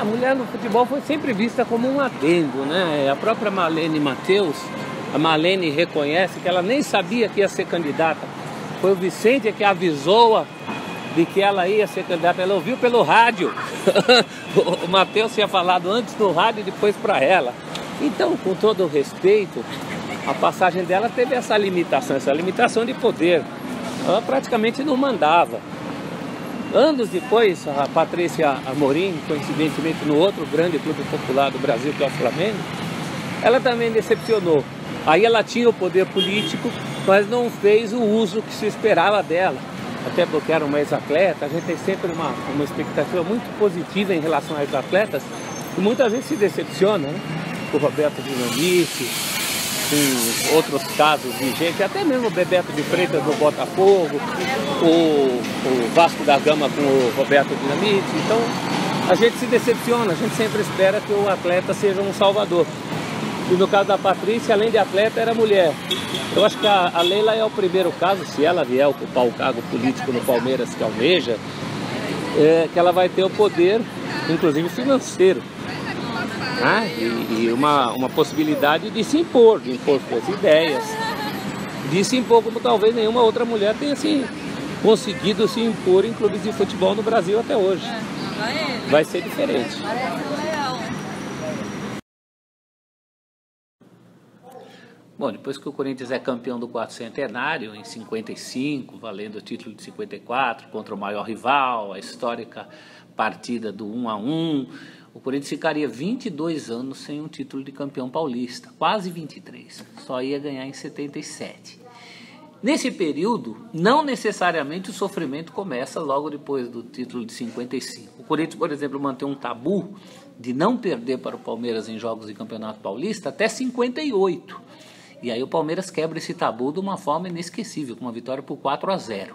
mulher no futebol foi sempre vista como um adendo, né? A própria Marlene Matheus, a Marlene reconhece que ela nem sabia que ia ser candidata. Foi o Vicente que avisou-a de que ela ia ser candidata. Ela ouviu pelo rádio. O Matheus tinha falado antes no rádio e depois para ela. Então, com todo o respeito, a passagem dela teve essa limitação de poder. Ela praticamente não mandava. Anos depois, a Patrícia Amorim, coincidentemente no outro grande clube popular do Brasil, que é o Flamengo, ela também decepcionou. Aí ela tinha o poder político, mas não fez o uso que se esperava dela. Até porque era uma ex-atleta, a gente tem sempre uma expectativa muito positiva em relação aos atletas, e muitas vezes se decepciona, né? Com o Roberto Dinamite, com outros casos de gente, até mesmo o Bebeto de Freitas do Botafogo, o Vasco da Gama com o Roberto Dinamite. Então a gente se decepciona, a gente sempre espera que o atleta seja um salvador. E no caso da Patrícia, além de atleta, era mulher. Eu acho que a Leila é o primeiro caso, se ela vier ocupar o cargo político no Palmeiras que almeja, que ela vai ter o poder, inclusive financeiro. E uma possibilidade de se impor, de impor suas ideias, de se impor como talvez nenhuma outra mulher tenha conseguido se impor em clubes de futebol no Brasil até hoje. Vai ser diferente. Bom, depois que o Corinthians é campeão do quarto centenário, em 55, valendo o título de 54, contra o maior rival, a histórica partida do 1-1, o Corinthians ficaria 22 anos sem um título de campeão paulista, quase 23, só ia ganhar em 77. Nesse período, não necessariamente o sofrimento começa logo depois do título de 55. O Corinthians, por exemplo, mantém um tabu de não perder para o Palmeiras em jogos de campeonato paulista até 58. E aí o Palmeiras quebra esse tabu de uma forma inesquecível, com uma vitória por 4-0.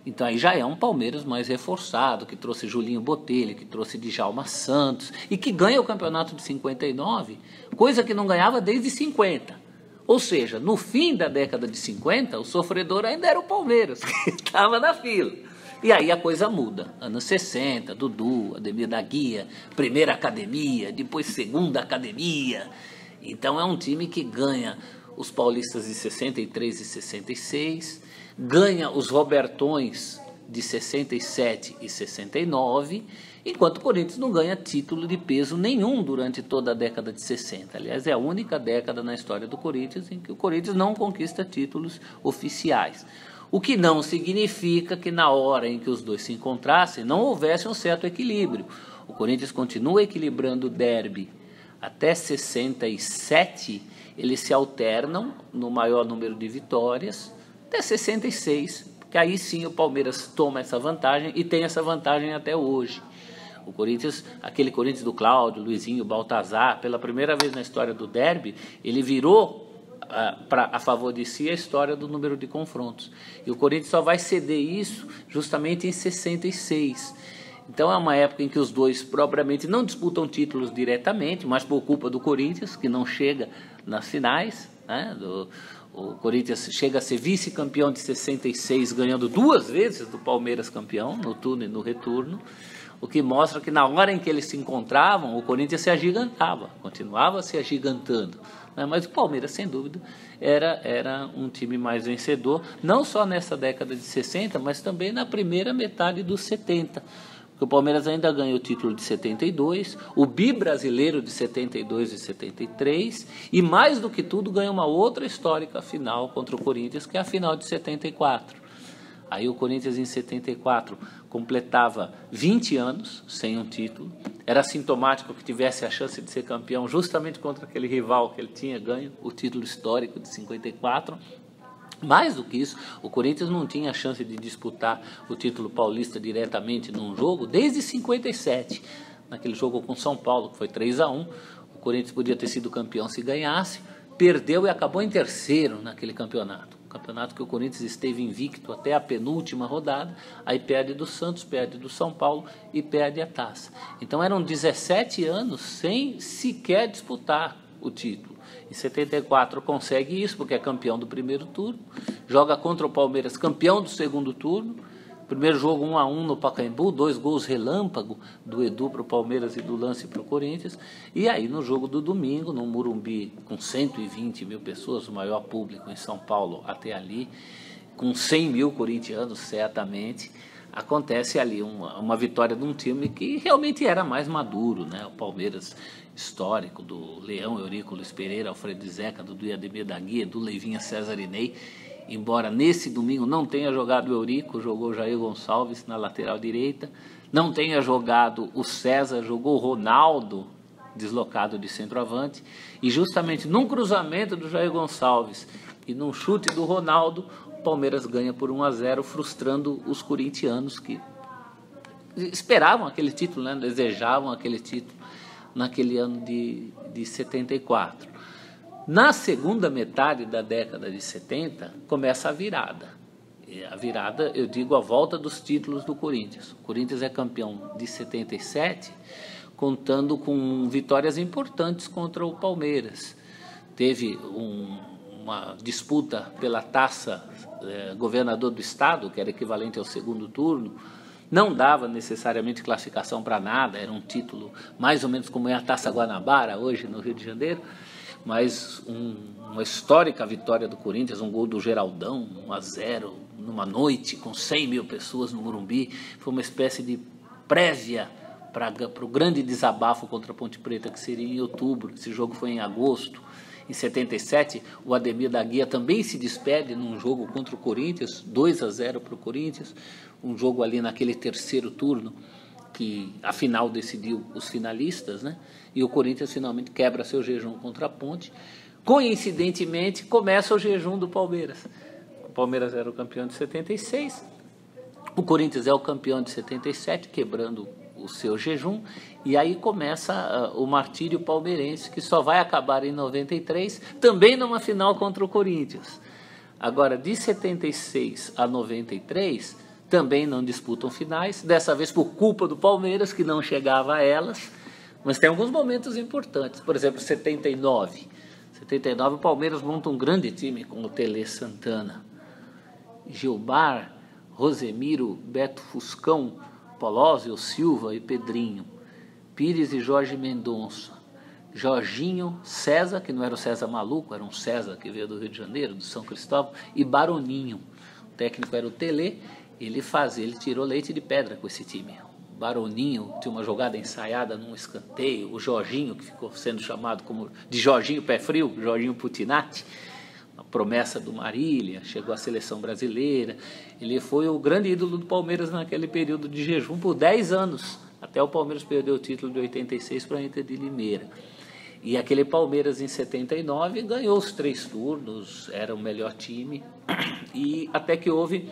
Então aí já é um Palmeiras mais reforçado, que trouxe Julinho Botelho, que trouxe Djalma Santos, e que ganha o campeonato de 59, coisa que não ganhava desde 50. Ou seja, no fim da década de 50, o sofredor ainda era o Palmeiras, que estava na fila. E aí a coisa muda. Anos 60, Dudu, Ademir da Guia, primeira academia, depois segunda academia. Então é um time que ganha os paulistas de 63 e 66, ganha os Robertões de 67 e 69, enquanto o Corinthians não ganha título de peso nenhum durante toda a década de 60. Aliás, é a única década na história do Corinthians em que o Corinthians não conquista títulos oficiais. O que não significa que na hora em que os dois se encontrassem não houvesse um certo equilíbrio. O Corinthians continua equilibrando o derby até 67, eles se alternam no maior número de vitórias, até 66, porque aí sim o Palmeiras toma essa vantagem e tem essa vantagem até hoje. O Corinthians, aquele Corinthians do Cláudio, Luizinho, Baltazar, pela primeira vez na história do derby, ele virou a favor de si a história do número de confrontos. E o Corinthians só vai ceder isso justamente em 66. Então é uma época em que os dois propriamente não disputam títulos diretamente, mas por culpa do Corinthians, que não chega nas finais, né? O Corinthians chega a ser vice-campeão de 66, ganhando 2 vezes do Palmeiras campeão, no turno e no retorno, o que mostra que na hora em que eles se encontravam, o Corinthians se agigantava, continuava se agigantando, né? Mas o Palmeiras, sem dúvida, era um time mais vencedor, não só nessa década de 60, mas também na primeira metade dos 70, porque o Palmeiras ainda ganha o título de 72, o bi-brasileiro de 72 e 73, e mais do que tudo ganha uma outra histórica final contra o Corinthians, que é a final de 74. Aí o Corinthians em 74 completava 20 anos sem um título, era sintomático que tivesse a chance de ser campeão justamente contra aquele rival que ele tinha ganho, o título histórico de 54. Mais do que isso, o Corinthians não tinha a chance de disputar o título paulista diretamente num jogo desde 57. Naquele jogo com São Paulo, que foi 3-1, o Corinthians podia ter sido campeão se ganhasse, perdeu e acabou em terceiro naquele campeonato. Campeonato que o Corinthians esteve invicto até a penúltima rodada, aí perde do Santos, perde do São Paulo e perde a taça. Então eram 17 anos sem sequer disputar o título. Em 74 consegue isso, porque é campeão do primeiro turno, joga contra o Palmeiras, campeão do segundo turno, Primeiro jogo 1-1 no Pacaembu, 2 gols relâmpago do Edu para o Palmeiras e do Lance para o Corinthians. E aí no jogo do domingo, no Morumbi, com 120 mil pessoas, o maior público em São Paulo até ali, com 100 mil corintianos certamente, acontece ali uma vitória de um time que realmente era mais maduro, né? O Palmeiras histórico, do Leão, Eurico, Luiz Pereira, Alfredo Zeca, do Ademir da Guia, do Leivinha, César Inei. Embora nesse domingo não tenha jogado o Eurico, jogou o Jair Gonçalves na lateral direita, não tenha jogado o César, jogou o Ronaldo, deslocado de centroavante, e justamente num cruzamento do Jair Gonçalves e num chute do Ronaldo, o Palmeiras ganha por 1-0, frustrando os corintianos que esperavam aquele título, né? Desejavam aquele título naquele ano de 74. Na segunda metade da década de 70, começa a virada. E a virada, eu digo, a volta dos títulos do Corinthians. O Corinthians é campeão de 77, contando com vitórias importantes contra o Palmeiras. Teve uma disputa pela taça governador do estado, que era equivalente ao segundo turno. Não dava necessariamente classificação para nada, era um título mais ou menos como é a Taça Guanabara hoje no Rio de Janeiro, mas uma histórica vitória do Corinthians, um gol do Geraldão, 1-0, numa noite com 100 mil pessoas no Morumbi, foi uma espécie de prévia para o grande desabafo contra a Ponte Preta, que seria em outubro. Esse jogo foi em agosto. Em 77, o Ademir da Guia também se despede num jogo contra o Corinthians, 2-0 para o Corinthians, um jogo ali naquele terceiro turno, que afinal decidiu os finalistas, né? E o Corinthians finalmente quebra seu jejum contra a Ponte. Coincidentemente, começa o jejum do Palmeiras. O Palmeiras era o campeão de 76, o Corinthians é o campeão de 77, quebrando o seu jejum, e aí começa o martírio palmeirense, que só vai acabar em 93, também numa final contra o Corinthians. Agora, de 76 a 93, também não disputam finais, dessa vez por culpa do Palmeiras, que não chegava a elas, mas tem alguns momentos importantes. Por exemplo, 79. 79, o Palmeiras monta um grande time com o Tele Santana, Gilmar, Rosemiro, Beto Fuscão, Polózio, Silva e Pedrinho, Pires e Jorge Mendonça, Jorginho, César, que não era o César maluco, era um César que veio do Rio de Janeiro, do São Cristóvão, e Baroninho. O técnico era o Tele, ele tirou leite de pedra com esse time. O Baroninho tinha uma jogada ensaiada num escanteio, o Jorginho, que ficou sendo chamado como de Jorginho Pé Frio, Jorginho Putinati, a promessa do Marília, chegou à seleção brasileira. Ele foi o grande ídolo do Palmeiras naquele período de jejum por 10 anos, até o Palmeiras perder o título de 86 para a Inter de Limeira. E aquele Palmeiras em 79 ganhou os 3 turnos, era o melhor time, e até que houve,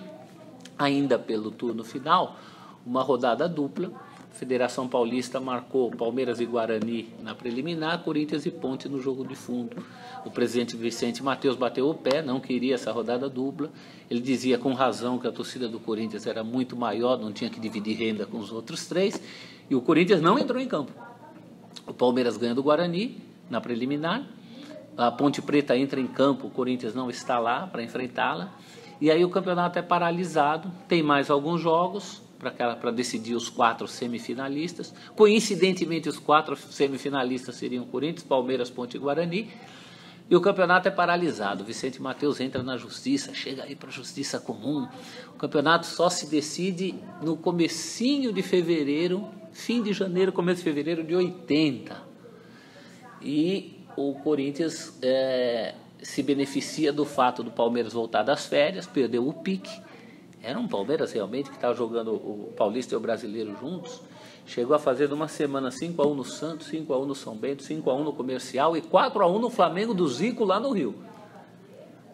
ainda pelo turno final, uma rodada dupla. A Federação Paulista marcou Palmeiras e Guarani na preliminar, Corinthians e Ponte no jogo de fundo. O presidente Vicente Mateus bateu o pé, não queria essa rodada dupla. Ele dizia com razão que a torcida do Corinthians era muito maior, não tinha que dividir renda com os outros 3, e o Corinthians não entrou em campo. O Palmeiras ganha do Guarani na preliminar, a Ponte Preta entra em campo, o Corinthians não está lá para enfrentá-la, e aí o campeonato é paralisado, tem mais alguns jogos para decidir os 4 semifinalistas. Coincidentemente, os 4 semifinalistas seriam Corinthians, Palmeiras, Ponte e Guarani, e o campeonato é paralisado. Vicente Mateus entra na justiça, chega aí para a justiça comum. O campeonato só se decide no comecinho de fevereiro, fim de janeiro, começo de fevereiro de 80. E o Corinthians se beneficia do fato do Palmeiras voltar das férias, perdeu o pique. Era um Palmeiras realmente que estava jogando o Paulista e o Brasileiro juntos. Chegou a fazer numa semana 5-1 no Santos, 5-1 no São Bento, 5-1 no Comercial e 4-1 no Flamengo do Zico lá no Rio.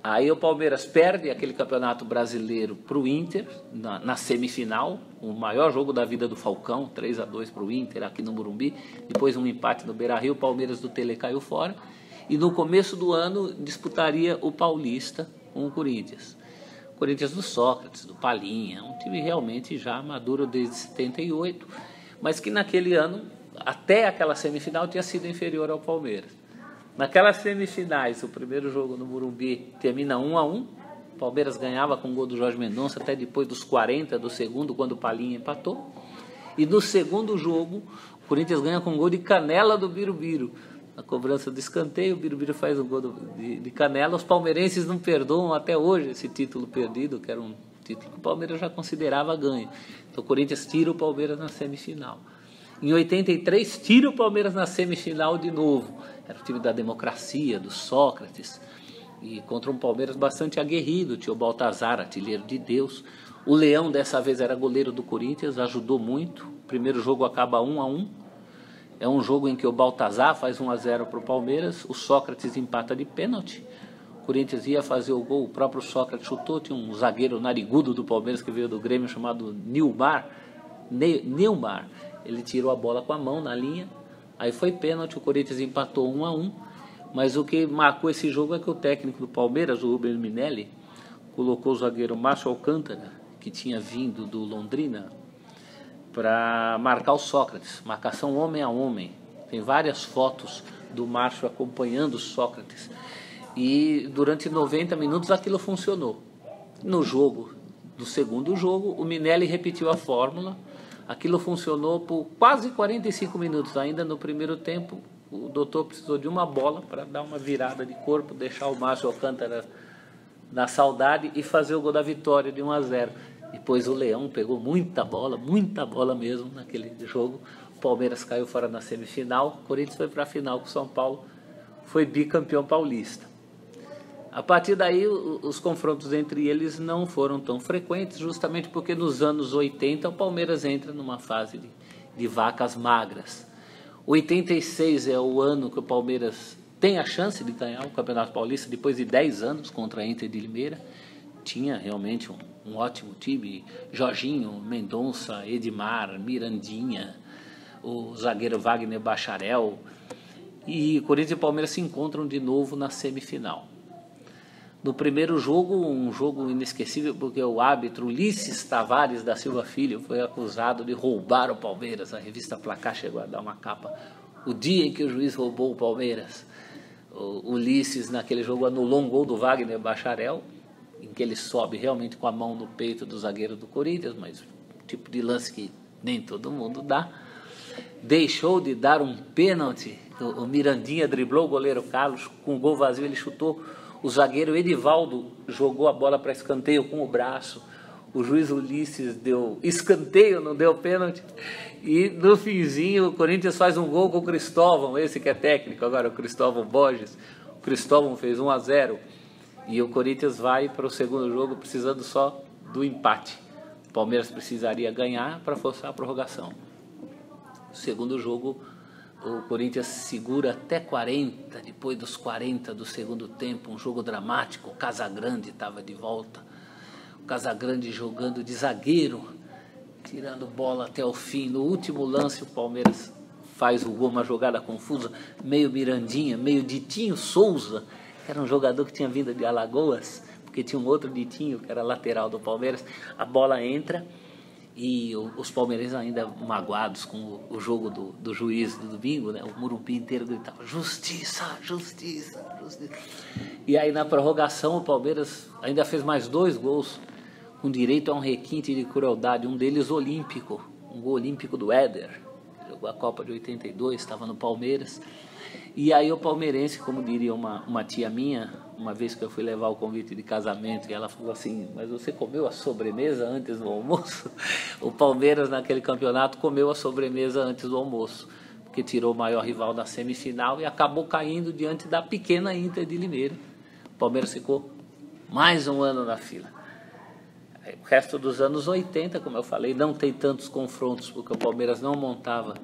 Aí o Palmeiras perde aquele campeonato brasileiro para o Inter, na semifinal, o maior jogo da vida do Falcão, 3-2 para o Inter aqui no Morumbi. Depois um empate no Beira-Rio, o Palmeiras do Tele caiu fora. E no começo do ano disputaria o Paulista com o Corinthians. Corinthians do Sócrates, do Palinha, um time realmente já maduro desde 78, mas que naquele ano, até aquela semifinal, tinha sido inferior ao Palmeiras. Naquelas semifinais, o primeiro jogo no Morumbi termina 1-1, O Palmeiras ganhava com o gol do Jorge Mendonça até depois dos 40 do segundo, quando o Palinha empatou. E no segundo jogo, o Corinthians ganha com um gol de canela do Birubiru. Na cobrança do escanteio, o Birubiru faz o gol de canela. Os palmeirenses não perdoam até hoje esse título perdido, que era um título que o Palmeiras já considerava ganho. Então o Corinthians tira o Palmeiras na semifinal. Em 83, tira o Palmeiras na semifinal de novo. Era o time da democracia, do Sócrates. E contra um Palmeiras bastante aguerrido. Tinha o Baltazar, artilheiro de Deus. O Leão, dessa vez, era goleiro do Corinthians, ajudou muito. O primeiro jogo acaba 1-1. É um jogo em que o Baltazar faz 1-0 para o Palmeiras. O Sócrates empata de pênalti. O Corinthians ia fazer o gol, o próprio Sócrates chutou. Tinha um zagueiro narigudo do Palmeiras que veio do Grêmio chamado Neumar. Ele tirou a bola com a mão na linha. Aí foi pênalti, o Corinthians empatou 1-1. Mas o que marcou esse jogo é que o técnico do Palmeiras, o Rubens Minelli, colocou o zagueiro Márcio Alcântara, que tinha vindo do Londrina, para marcar o Sócrates, marcação homem a homem. Tem várias fotos do Márcio acompanhando o Sócrates. E durante 90 minutos aquilo funcionou. No segundo jogo, o Minelli repetiu a fórmula. Aquilo funcionou por quase 45 minutos. Ainda no primeiro tempo, o doutor precisou de uma bola para dar uma virada de corpo, deixar o Márcio Alcântara na saudade e fazer o gol da vitória de 1-0. Depois o Leão pegou muita bola mesmo naquele jogo. O Palmeiras caiu fora na semifinal. O Corinthians foi para a final com o São Paulo. Foi bicampeão paulista. A partir daí, os confrontos entre eles não foram tão frequentes, justamente porque nos anos 80 o Palmeiras entra numa fase de vacas magras. 86 é o ano que o Palmeiras tem a chance de ganhar o Campeonato Paulista depois de 10 anos contra a Inter de Limeira. Tinha realmente um ótimo time, Jorginho, Mendonça, Edmar, Mirandinha, o zagueiro Wagner Bacharel. E Corinthians e Palmeiras se encontram de novo na semifinal. No primeiro jogo, um jogo inesquecível, porque o árbitro Ulisses Tavares da Silva Filho foi acusado de roubar o Palmeiras. A revista Placar chegou a dar uma capa. O dia em que o juiz roubou o Palmeiras. O Ulisses, naquele jogo, anulou um gol do Wagner Bacharel, em que ele sobe realmente com a mão no peito do zagueiro do Corinthians, mas um tipo de lance que nem todo mundo dá. Deixou de dar um pênalti. O Mirandinha driblou o goleiro Carlos, com o gol vazio ele chutou. O zagueiro Edivaldo jogou a bola para escanteio com o braço. O juiz Ulisses deu escanteio, não deu pênalti. E no finzinho o Corinthians faz um gol com o Cristóvão, esse que é técnico agora, o Cristóvão Borges. O Cristóvão fez 1-0 e o Corinthians vai para o segundo jogo precisando só do empate. O Palmeiras precisaria ganhar para forçar a prorrogação. No segundo jogo, o Corinthians segura até 40, depois dos 40 do segundo tempo, um jogo dramático. O Casagrande estava de volta. O Casagrande jogando de zagueiro, tirando bola até o fim. No último lance, o Palmeiras faz o gol, uma jogada confusa, meio Mirandinha, meio Ditinho Souza, que era um jogador que tinha vindo de Alagoas, porque tinha um outro Ditinho, que era lateral do Palmeiras. A bola entra e os palmeirenses ainda magoados com o jogo do juiz do domingo, né? O Morumbi inteiro gritava: justiça, justiça, justiça. E aí na prorrogação o Palmeiras ainda fez mais 2 gols, com direito a um requinte de crueldade, um deles olímpico, um gol olímpico do Éder, que jogou a Copa de 82, estava no Palmeiras. E aí o palmeirense, como diria uma tia minha, uma vez que eu fui levar o convite de casamento, e ela falou assim: mas você comeu a sobremesa antes do almoço? O Palmeiras naquele campeonato comeu a sobremesa antes do almoço, porque tirou o maior rival da semifinal e acabou caindo diante da pequena Inter de Limeira. O Palmeiras ficou mais um ano na fila. O resto dos anos 80, como eu falei, não tem tantos confrontos, porque o Palmeiras não montava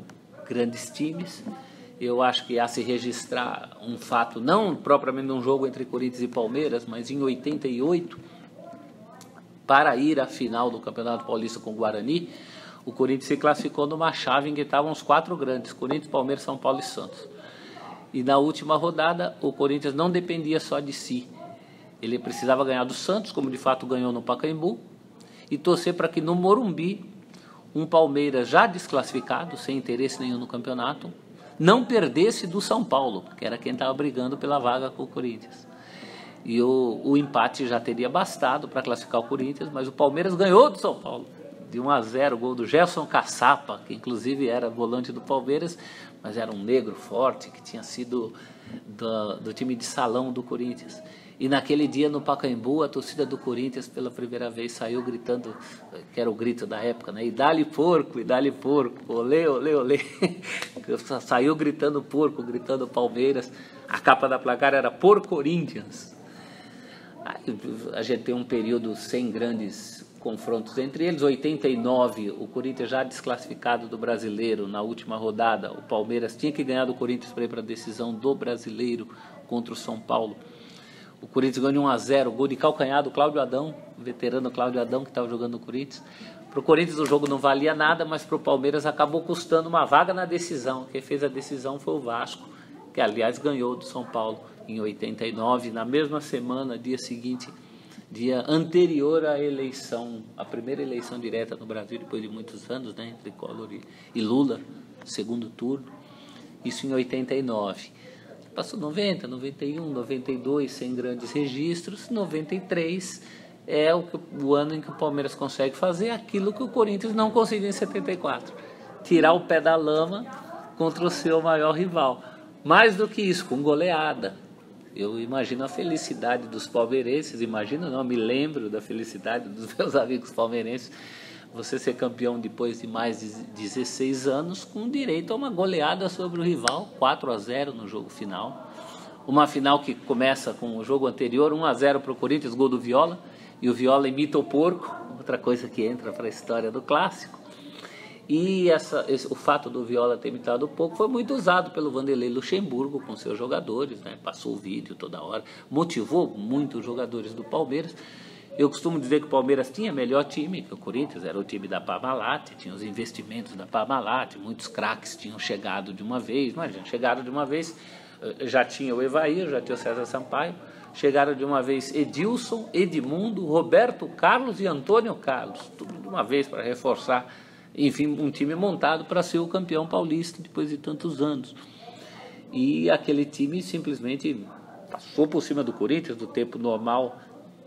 grandes times. Eu acho que há se registrar um fato, não propriamente um jogo entre Corinthians e Palmeiras, mas em 88, para ir à final do Campeonato Paulista com o Guarani, o Corinthians se classificou numa chave em que estavam os 4 grandes: Corinthians, Palmeiras, São Paulo e Santos. E na última rodada, o Corinthians não dependia só de si. Ele precisava ganhar do Santos, como de fato ganhou no Pacaembu, e torcer para que no Morumbi, um Palmeiras já desclassificado, sem interesse nenhum no campeonato, não perdesse do São Paulo, que era quem estava brigando pela vaga com o Corinthians. e o empate já teria bastado para classificar o Corinthians, mas o Palmeiras ganhou do São Paulo de 1-0, gol do Gerson Caçapa, que inclusive era volante do Palmeiras, mas era um negro forte, que tinha sido do time de salão do Corinthians. E naquele dia no Pacaembu, a torcida do Corinthians pela primeira vez saiu gritando, que era o grito da época, né? E dá-lhe porco, olê, olê, olê. Saiu gritando porco, gritando Palmeiras. A capa da placar era Por Corinthians. Aí a gente tem um período sem grandes confrontos entre eles. 89, o Corinthians já desclassificado do Brasileiro na última rodada. O Palmeiras tinha que ganhar do Corinthians para ir para a decisão do Brasileiro contra o São Paulo. O Corinthians ganhou 1-0, gol de calcanhar do Cláudio Adão, o veterano Cláudio Adão que estava jogando no Corinthians. Para o Corinthians o jogo não valia nada, mas para o Palmeiras acabou custando uma vaga na decisão. Quem fez a decisão foi o Vasco, que aliás ganhou do São Paulo em 89, na mesma semana, dia seguinte, dia anterior à eleição, a primeira eleição direta no Brasil, depois de muitos anos, né, entre Collor e Lula, segundo turno, isso em 89. Passou 90, 91, 92, sem grandes registros. 93 é o ano em que o Palmeiras consegue fazer aquilo que o Corinthians não conseguiu em 74. Tirar o pé da lama contra o seu maior rival. Mais do que isso, com goleada. Eu imagino a felicidade dos palmeirenses, me lembro da felicidade dos meus amigos palmeirenses. Você ser campeão depois de mais de 16 anos, com direito a uma goleada sobre o rival, 4-0 no jogo final. Uma final que começa com o jogo anterior, 1-0 para o Corinthians, gol do Viola, e o Viola imita o porco, outra coisa que entra para a história do clássico. E o fato do Viola ter imitado o porco foi muito usado pelo Vanderlei Luxemburgo com seus jogadores, né? Passou o vídeo toda hora, motivou muito os jogadores do Palmeiras. Eu costumo dizer que o Palmeiras tinha melhor time que o Corinthians, era o time da Parmalat, tinha os investimentos da Parmalat, muitos craques tinham chegado de uma vez, já tinha o Evair, já tinha o César Sampaio, chegaram de uma vez Edilson, Edmundo, Roberto Carlos e Antônio Carlos, tudo de uma vez para reforçar, enfim, um time montado para ser o campeão paulista depois de tantos anos. E aquele time simplesmente passou por cima do Corinthians, do tempo normal,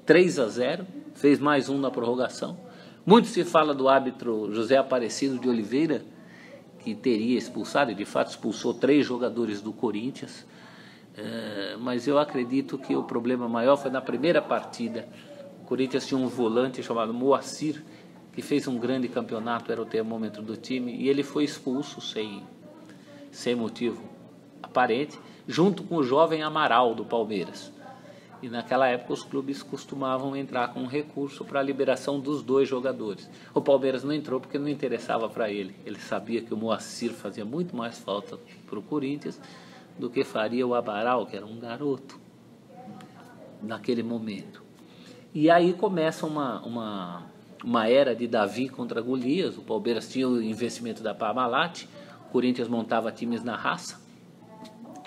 3-0, fez mais um na prorrogação. Muito se fala do árbitro José Aparecido de Oliveira, que teria expulsado, e de fato expulsou 3 jogadores do Corinthians, mas eu acredito que o problema maior foi na primeira partida. O Corinthians tinha um volante chamado Moacir, que fez um grande campeonato, era o termômetro do time, e ele foi expulso sem motivo aparente, junto com o jovem Amaral do Palmeiras. E naquela época os clubes costumavam entrar com um recurso para a liberação dos 2 jogadores. O Palmeiras não entrou porque não interessava para ele. Ele sabia que o Moacir fazia muito mais falta para o Corinthians do que faria o Amaral, que era um garoto naquele momento. E aí começa uma era de Davi contra Golias. O Palmeiras tinha o investimento da Parmalat, o Corinthians montava times na raça.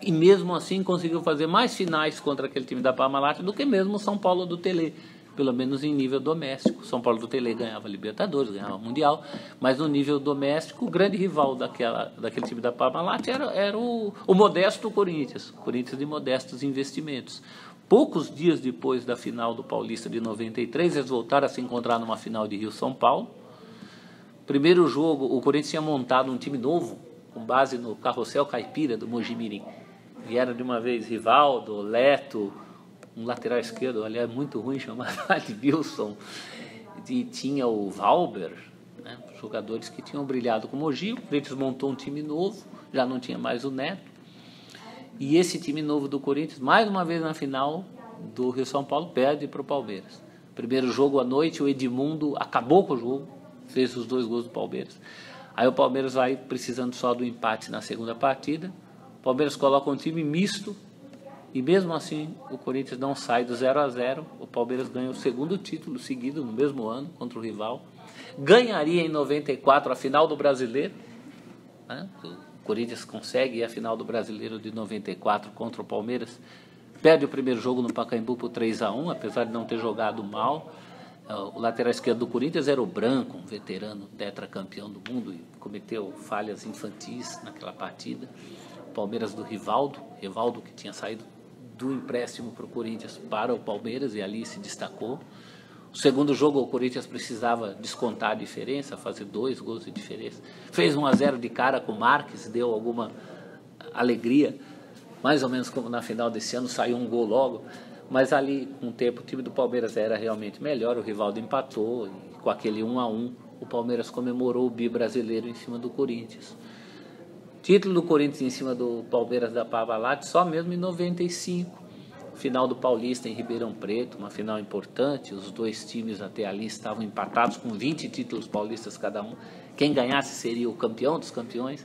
E mesmo assim conseguiu fazer mais finais contra aquele time da Parmalat do que mesmo o São Paulo do Tele, pelo menos em nível doméstico. São Paulo do Tele ganhava Libertadores, ganhava Mundial, mas no nível doméstico o grande rival daquele time da Parmalat era o modesto Corinthians de modestos investimentos. Poucos dias depois da final do Paulista de 93, eles voltaram a se encontrar numa final de Rio-São Paulo. Primeiro jogo, o Corinthians tinha montado um time novo, com base no Carrossel Caipira do Mojimirim. Vieram de uma vez Rivaldo, Leto, um lateral esquerdo, aliás, muito ruim, chamado Adilson, e tinha o Valber, né, jogadores que tinham brilhado com o Mogi. O Corinthians montou um time novo, já não tinha mais o Neto, e esse time novo do Corinthians, mais uma vez na final do Rio-São Paulo, perde para o Palmeiras. Primeiro jogo à noite, o Edmundo acabou com o jogo, fez os 2 gols do Palmeiras. Aí o Palmeiras vai precisando só do empate na segunda partida. O Palmeiras coloca um time misto e mesmo assim o Corinthians não sai do 0-0. O Palmeiras ganha o segundo título seguido no mesmo ano contra o rival. Ganharia em 94 a final do Brasileiro, né? O Corinthians consegue a final do Brasileiro de 94 contra o Palmeiras. Perde o primeiro jogo no Pacaembu por 3-1, apesar de não ter jogado mal. O lateral esquerdo do Corinthians era o Branco, um veterano tetracampeão do mundo, e cometeu falhas infantis naquela partida. Palmeiras do Rivaldo que tinha saído do empréstimo para o Corinthians para o Palmeiras, e ali se destacou. O segundo jogo, o Corinthians precisava descontar a diferença, fazer 2 gols de diferença. Fez 1-0 de cara com o Marques, deu alguma alegria, mais ou menos como na final desse ano, saiu um gol logo. Mas ali, com o tempo, o time do Palmeiras era realmente melhor, o Rivaldo empatou, e com aquele 1-1, o Palmeiras comemorou o bi brasileiro em cima do Corinthians. Título do Corinthians em cima do Palmeiras da Parmalat só mesmo em 95. Final do Paulista em Ribeirão Preto, uma final importante. Os 2 times até ali estavam empatados com 20 títulos paulistas cada um. Quem ganhasse seria o campeão dos campeões.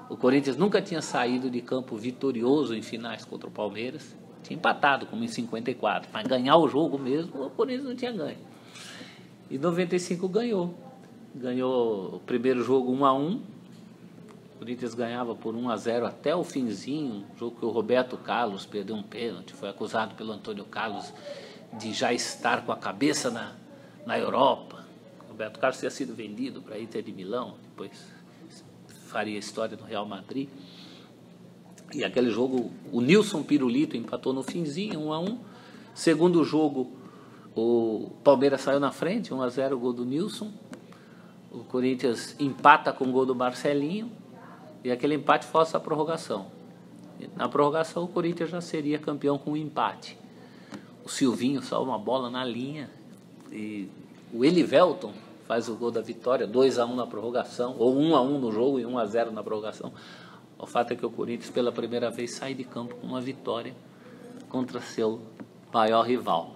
O Corinthians nunca tinha saído de campo vitorioso em finais contra o Palmeiras. Tinha empatado, como em 54. Mas ganhar o jogo mesmo, o Corinthians não tinha ganho. E 95 ganhou. Ganhou o primeiro jogo 1-1. O Corinthians ganhava por 1-0 até o finzinho, jogo que o Roberto Carlos perdeu um pênalti, foi acusado pelo Antônio Carlos de já estar com a cabeça na Europa. O Roberto Carlos tinha sido vendido para a Inter de Milão, depois faria história no Real Madrid. E aquele jogo, o Nilson Pirulito empatou no finzinho, 1-1. Segundo jogo, o Palmeiras saiu na frente, 1-0 o gol do Nilson. O Corinthians empata com o gol do Marcelinho. E aquele empate força a prorrogação. Na prorrogação, o Corinthians já seria campeão com um empate. O Silvinho salva uma bola na linha. E o Elivelton faz o gol da vitória, 2-1 na prorrogação, ou 1-1 no jogo e 1-0 na prorrogação. O fato é que o Corinthians, pela primeira vez, sai de campo com uma vitória contra seu maior rival.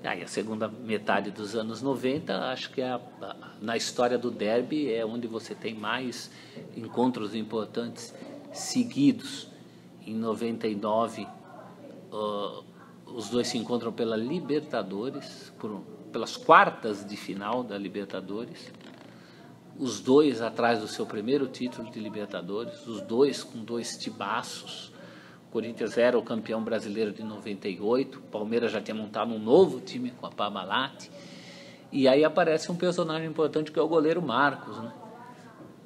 Aí a segunda metade dos anos 90, acho que na história do derby é onde você tem mais encontros importantes seguidos. Em 99, os 2 se encontram pela Libertadores, pelas quartas de final da Libertadores. Os 2 atrás do seu primeiro título de Libertadores, os 2 com 2 tibaços. O Corinthians era o campeão brasileiro de 98, o Palmeiras já tinha montado um novo time com a Parmalat, e aí aparece um personagem importante que é o goleiro Marcos, né?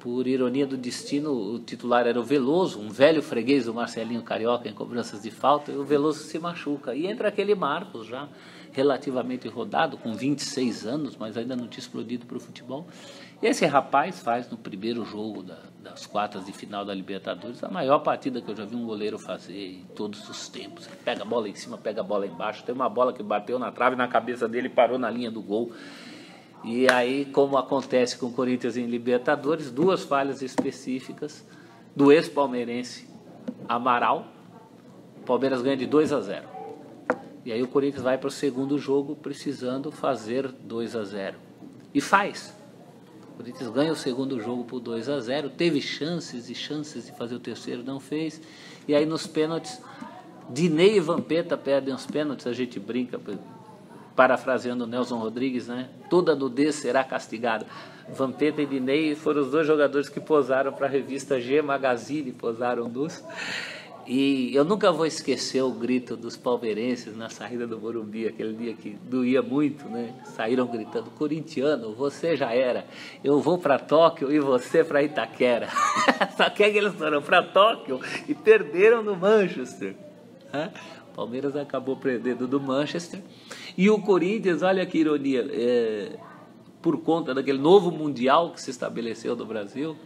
Por ironia do destino, o titular era o Veloso, um velho freguês do Marcelinho Carioca em cobranças de falta, e o Veloso se machuca, e entra aquele Marcos já relativamente rodado, com 26 anos, mas ainda não tinha explodido para o futebol. E esse rapaz faz no primeiro jogo das quartas de final da Libertadores a maior partida que eu já vi um goleiro fazer em todos os tempos. Ele pega a bola em cima, pega a bola embaixo. Tem uma bola que bateu na trave, na cabeça dele, parou na linha do gol. E aí, como acontece com o Corinthians em Libertadores, 2 falhas específicas do ex-palmeirense Amaral. O Palmeiras ganha de 2-0. E aí o Corinthians vai para o segundo jogo precisando fazer 2-0. E faz. O Corinthians ganha o segundo jogo por 2-0. Teve chances e chances de fazer o terceiro, não fez. E aí nos pênaltis, Dinei e Vampeta perdem os pênaltis. A gente brinca, parafraseando o Nelson Rodrigues, né? Toda nudez será castigada. Vampeta e Dinei foram os 2 jogadores que posaram para a revista G Magazine, posaram nus. E eu nunca vou esquecer o grito dos palmeirenses na saída do Morumbi, aquele dia que doía muito, né? Saíram gritando: corintiano, você já era, eu vou para Tóquio e você para Itaquera. Só que eles foram para Tóquio e perderam no Manchester. O Palmeiras acabou perdendo do Manchester. E o Corinthians, olha que ironia, por conta daquele novo Mundial que se estabeleceu no Brasil,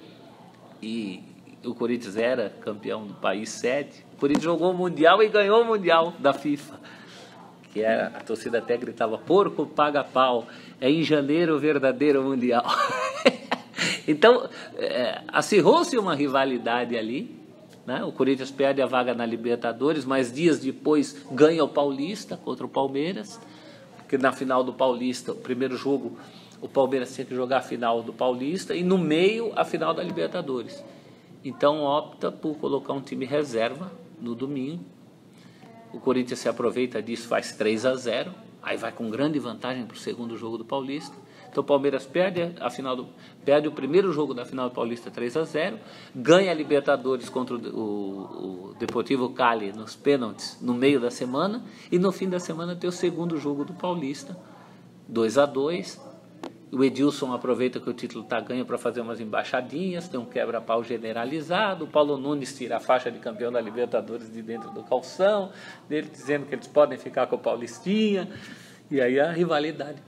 e o Corinthians era campeão do país sede, o Corinthians jogou o Mundial e ganhou o Mundial da FIFA, que era, a torcida até gritava: porco paga pau, é em janeiro o verdadeiro Mundial. Então, acirrou-se uma rivalidade ali, né? O Corinthians perde a vaga na Libertadores, mas dias depois ganha o Paulista contra o Palmeiras, porque na final do Paulista, o primeiro jogo, o Palmeiras tinha que jogar a final do Paulista e no meio a final da Libertadores. Então opta por colocar um time reserva no domingo. O Corinthians se aproveita disso, faz 3-0, aí vai com grande vantagem para o segundo jogo do Paulista. Então o Palmeiras perde o primeiro jogo da final do Paulista 3-0, ganha a Libertadores contra o Deportivo Cali nos pênaltis no meio da semana, e no fim da semana tem o segundo jogo do Paulista, 2-2, O Edilson aproveita que o título está ganho para fazer umas embaixadinhas, tem um quebra-pau generalizado. O Paulo Nunes tira a faixa de campeão da Libertadores de dentro do calção, dele dizendo que eles podem ficar com o Paulistinha. E aí a rivalidade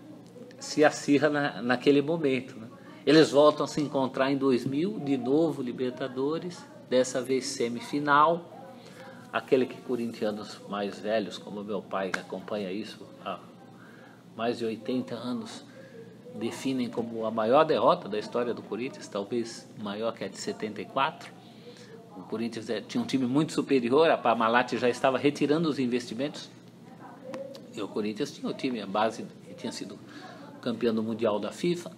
se acirra naquele momento, né? Eles voltam a se encontrar em 2000, de novo Libertadores, dessa vez semifinal. Aquele que corintianos mais velhos, como meu pai, que acompanha isso há mais de 80 anos, definem como a maior derrota da história do Corinthians, talvez maior que a de 74. O Corinthians tinha um time muito superior, a Parmalat já estava retirando os investimentos, e o Corinthians tinha o time, a base, que tinha sido campeão do Mundial da FIFA,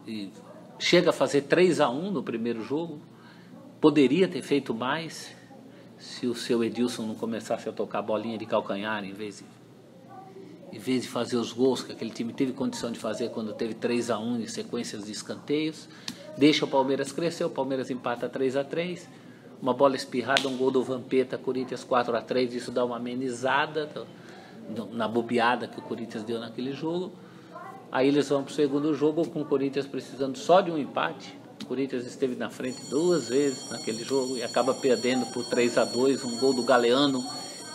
e chega a fazer 3-1 no primeiro jogo. Poderia ter feito mais se o seu Edilson não começasse a tocar bolinha de calcanhar em vez de fazer os gols que aquele time teve condição de fazer quando teve 3-1 em sequências de escanteios. Deixa o Palmeiras crescer, o Palmeiras empata 3-3, uma bola espirrada, um gol do Vampeta, Corinthians 4-3, isso dá uma amenizada na bobeada que o Corinthians deu naquele jogo. Aí eles vão para o segundo jogo com o Corinthians precisando só de um empate. O Corinthians esteve na frente 2 vezes naquele jogo e acaba perdendo por 3-2, um gol do Galeano,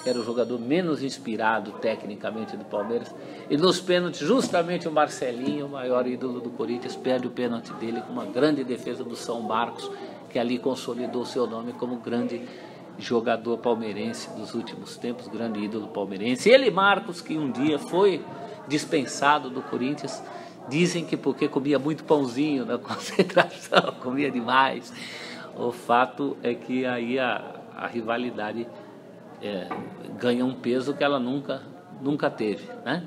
que era o jogador menos inspirado tecnicamente do Palmeiras. E nos pênaltis, justamente o Marcelinho, o maior ídolo do Corinthians, perde o pênalti dele com uma grande defesa do São Marcos, que ali consolidou seu nome como grande jogador palmeirense dos últimos tempos, grande ídolo palmeirense. Ele, Marcos, que um dia foi dispensado do Corinthians, dizem que porque comia muito pãozinho na concentração, comia demais. O fato é que aí a rivalidade ganha um peso que ela nunca teve, né?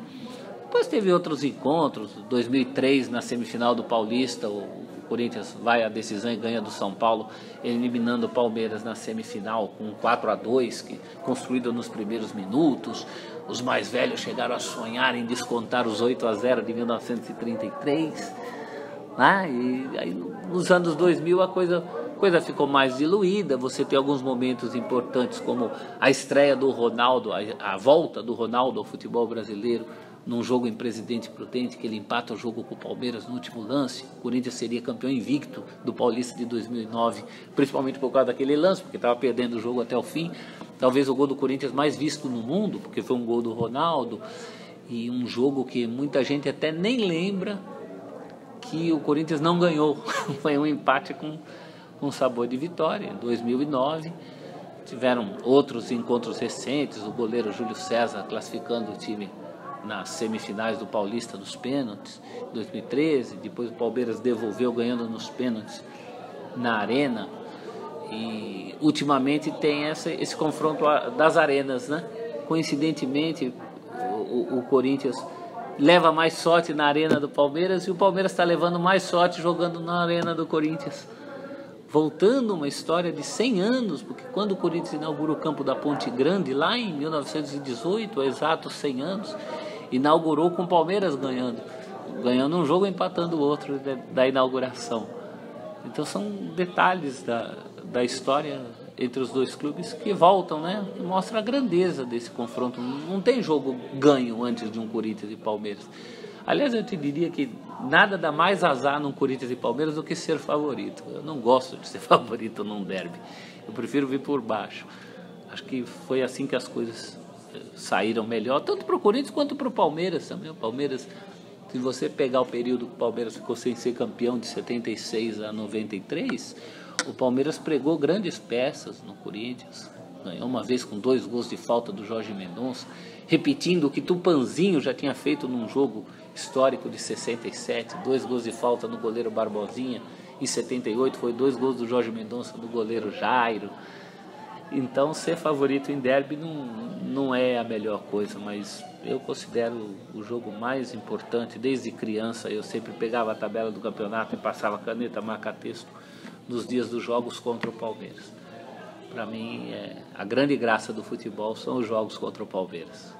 Depois teve outros encontros. 2003, na semifinal do Paulista, o Corinthians vai à decisão e ganha do São Paulo, eliminando o Palmeiras na semifinal com 4-2, construído nos primeiros minutos. Os mais velhos chegaram a sonhar em descontar os 8-0 de 1933, né? E aí nos anos 2000 a coisa ficou mais diluída. Você tem alguns momentos importantes, como a estreia do Ronaldo, a volta do Ronaldo ao futebol brasileiro, num jogo em Presidente Prudente, que ele empata o jogo com o Palmeiras no último lance. O Corinthians seria campeão invicto do Paulista de 2009, principalmente por causa daquele lance, porque estava perdendo o jogo até o fim. Talvez o gol do Corinthians mais visto no mundo, porque foi um gol do Ronaldo, e um jogo que muita gente até nem lembra que o Corinthians não ganhou. Foi um empate com sabor de vitória. Em 2009 tiveram outros encontros recentes, o goleiro Júlio César classificando o time nas semifinais do Paulista dos pênaltis, em 2013, depois o Palmeiras devolveu ganhando nos pênaltis na Arena, e ultimamente tem esse confronto das arenas, né? Coincidentemente, o Corinthians leva mais sorte na Arena do Palmeiras e o Palmeiras está levando mais sorte jogando na Arena do Corinthians. Voltando uma história de 100 anos, porque quando o Corinthians inaugura o campo da Ponte Grande, lá em 1918, há exatos 100 anos, inaugurou com o Palmeiras ganhando um jogo e empatando o outro da inauguração. Então são detalhes da história entre os dois clubes que voltam, né? E mostra a grandeza desse confronto. Não tem jogo ganho antes de um Corinthians e Palmeiras. Aliás, eu te diria que nada dá mais azar num Corinthians e Palmeiras do que ser favorito. Eu não gosto de ser favorito num derby. Eu prefiro vir por baixo. Acho que foi assim que as coisas saíram melhor, tanto para o Corinthians quanto para o Palmeiras também. O Palmeiras, se você pegar o período que o Palmeiras ficou sem ser campeão, de 76 a 93, o Palmeiras pregou grandes peças no Corinthians. Ganhou uma vez com 2 gols de falta do Jorge Mendonça, repetindo o que Tupanzinho já tinha feito num jogo histórico de 67, 2 gols de falta no goleiro Barbosinha. Em 78 foi 2 gols do Jorge Mendonça no goleiro Jairo. Então ser favorito em derby não é a melhor coisa, mas eu considero o jogo mais importante. Desde criança eu sempre pegava a tabela do campeonato e passava caneta, marca-texto nos dias dos jogos contra o Palmeiras. Para mim, a grande graça do futebol são os jogos contra o Palmeiras.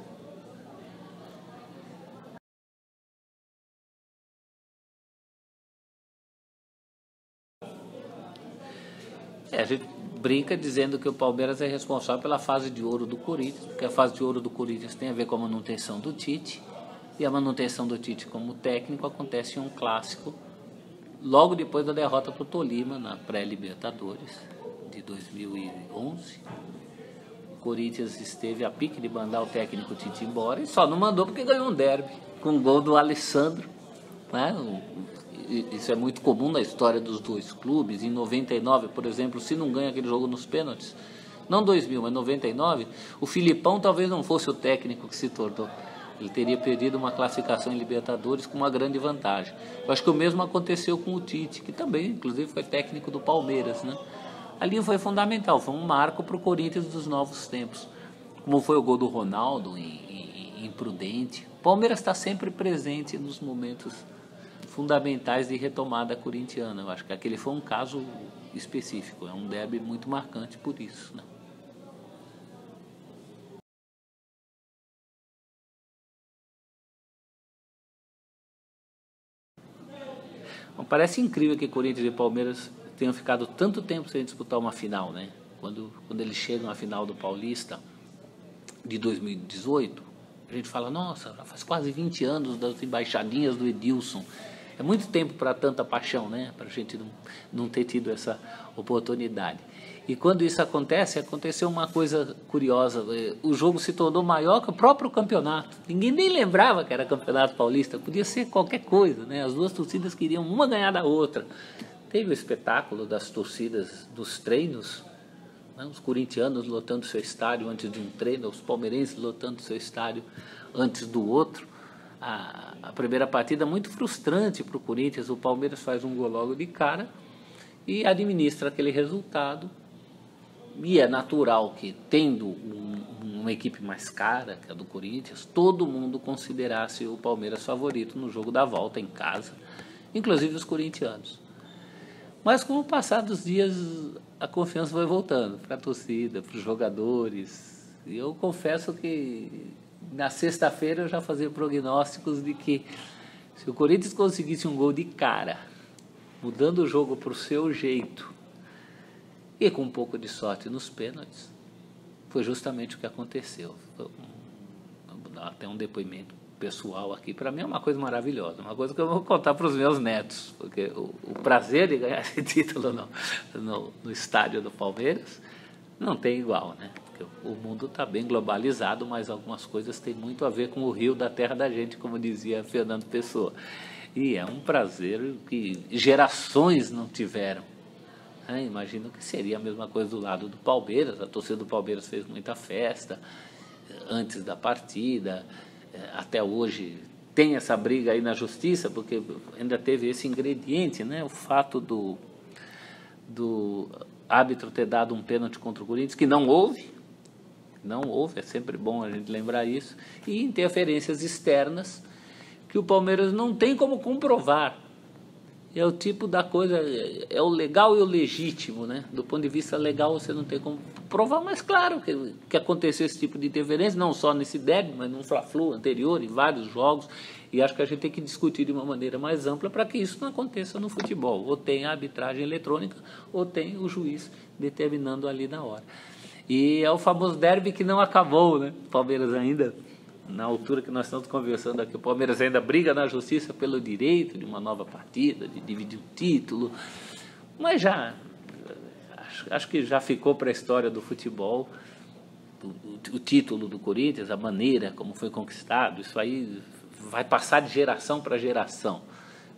A gente brinca dizendo que o Palmeiras é responsável pela fase de ouro do Corinthians, porque a fase de ouro do Corinthians tem a ver com a manutenção do Tite, E a manutenção do Tite como técnico acontece em um clássico logo depois da derrota para o Tolima na pré-Libertadores de 2011. O Corinthians esteve a pique de mandar o técnico Tite embora e só não mandou porque ganhou um derby com o gol do Alessandro, né? Isso é muito comum na história dos dois clubes. Em 99, por exemplo, se não ganha aquele jogo nos pênaltis, não 2000, mas 99, o Filipão talvez não fosse o técnico que se tornou. Ele teria perdido uma classificação em Libertadores com uma grande vantagem. Eu acho que o mesmo aconteceu com o Tite, que também, inclusive, foi técnico do Palmeiras, né? Ali foi fundamental, foi um marco para o Corinthians dos novos tempos. Como foi o gol do Ronaldo em Prudente. O Palmeiras está sempre presente nos momentos fundamentais de retomada corintiana. Eu acho que aquele foi um caso específico, é um derby muito marcante por isso, né? Parece incrível que Corinthians e Palmeiras tenham ficado tanto tempo sem disputar uma final, né? Quando eles chegam à final do Paulista de 2018, a gente fala, nossa, já faz quase 20 anos das embaixadinhas do Edilson. É muito tempo para tanta paixão, né? Para a gente não ter tido essa oportunidade. E quando isso acontece, aconteceu uma coisa curiosa. O jogo se tornou maior que o próprio campeonato. Ninguém nem lembrava que era campeonato paulista. Podia ser qualquer coisa, né? As duas torcidas queriam uma ganhar da outra. Teve o espetáculo das torcidas dos treinos, né? Os corintianos lotando seu estádio antes de um treino, os palmeirenses lotando seu estádio antes do outro. A primeira partida muito frustrante para o Corinthians. O Palmeiras faz um gol logo de cara e administra aquele resultado. E é natural que, tendo uma equipe mais cara, que é a do Corinthians, todo mundo considerasse o Palmeiras favorito no jogo da volta em casa, inclusive os corintianos. Mas com o passar dos dias, a confiança foi voltando para a torcida, para os jogadores. E eu confesso que na sexta-feira eu já fazia prognósticos de que se o Corinthians conseguisse um gol de cara, mudando o jogo para o seu jeito, e com um pouco de sorte nos pênaltis, foi justamente o que aconteceu. Vou dar até um depoimento pessoal aqui. Para mim é uma coisa maravilhosa, uma coisa que eu vou contar para os meus netos, porque o prazer de ganhar esse título no estádio do Palmeiras não tem igual, né? Porque o mundo está bem globalizado, mas algumas coisas têm muito a ver com o rio da terra da gente, como dizia Fernando Pessoa. E é um prazer que gerações não tiveram. Imagino que seria a mesma coisa do lado do Palmeiras. A torcida do Palmeiras fez muita festa antes da partida. Até hoje tem essa briga aí na justiça, porque ainda teve esse ingrediente, né? O fato do árbitro ter dado um pênalti contra o Corinthians, que não houve, é sempre bom a gente lembrar isso, e interferências externas que o Palmeiras não tem como comprovar. É o tipo da coisa, é o legal e o legítimo, né? Do ponto de vista legal você não tem como provar, mas claro que aconteceu esse tipo de interferência, não só nesse derby, mas no Fla-Flu anterior, em vários jogos, e acho que a gente tem que discutir de uma maneira mais ampla para que isso não aconteça no futebol. Ou tem a arbitragem eletrônica, ou tem o juiz determinando ali na hora. E é o famoso derby que não acabou, né? O Palmeiras ainda, na altura que nós estamos conversando aqui, o Palmeiras ainda briga na justiça pelo direito de uma nova partida, de dividir o título, mas já acho que já ficou para a história do futebol o título do Corinthians, a maneira como foi conquistado. Isso aí vai passar de geração para geração.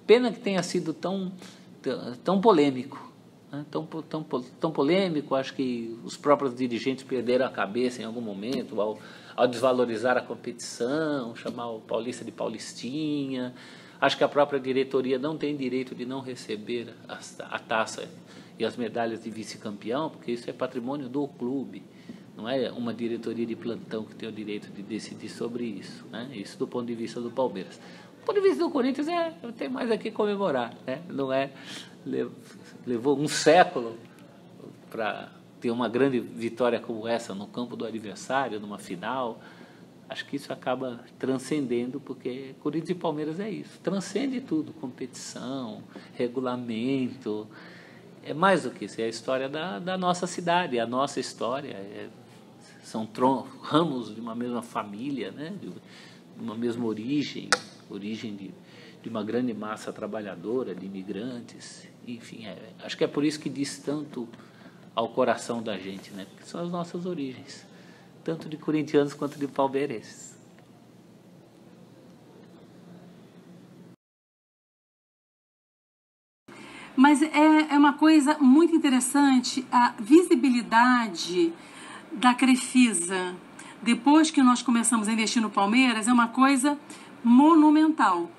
Pena que tenha sido tão polêmico, né? Tão polêmico. Acho que os próprios dirigentes perderam a cabeça em algum momento ao desvalorizar a competição, chamar o Paulista de Paulistinha. Acho que a própria diretoria não tem direito de não receber a taça e as medalhas de vice-campeão, porque isso é patrimônio do clube. Não é uma diretoria de plantão que tem o direito de decidir sobre isso, né? Isso do ponto de vista do Palmeiras. Do ponto de vista do Corinthians, tem mais aqui comemorar, né? Não é... Levou um século para ter uma grande vitória como essa no campo do adversário, numa final. Acho que isso acaba transcendendo, porque Corinthians e Palmeiras é isso, transcende tudo, competição, regulamento, é mais do que isso, é a história da nossa cidade, a nossa história, são ramos de uma mesma família, né? uma mesma origem de uma grande massa trabalhadora, de imigrantes, enfim, acho que é por isso que diz tanto ao coração da gente, né? Porque são as nossas origens, tanto de corintianos quanto de palmeirenses. Mas é uma coisa muito interessante a visibilidade da Crefisa. Depois que nós começamos a investir no Palmeiras, é uma coisa monumental.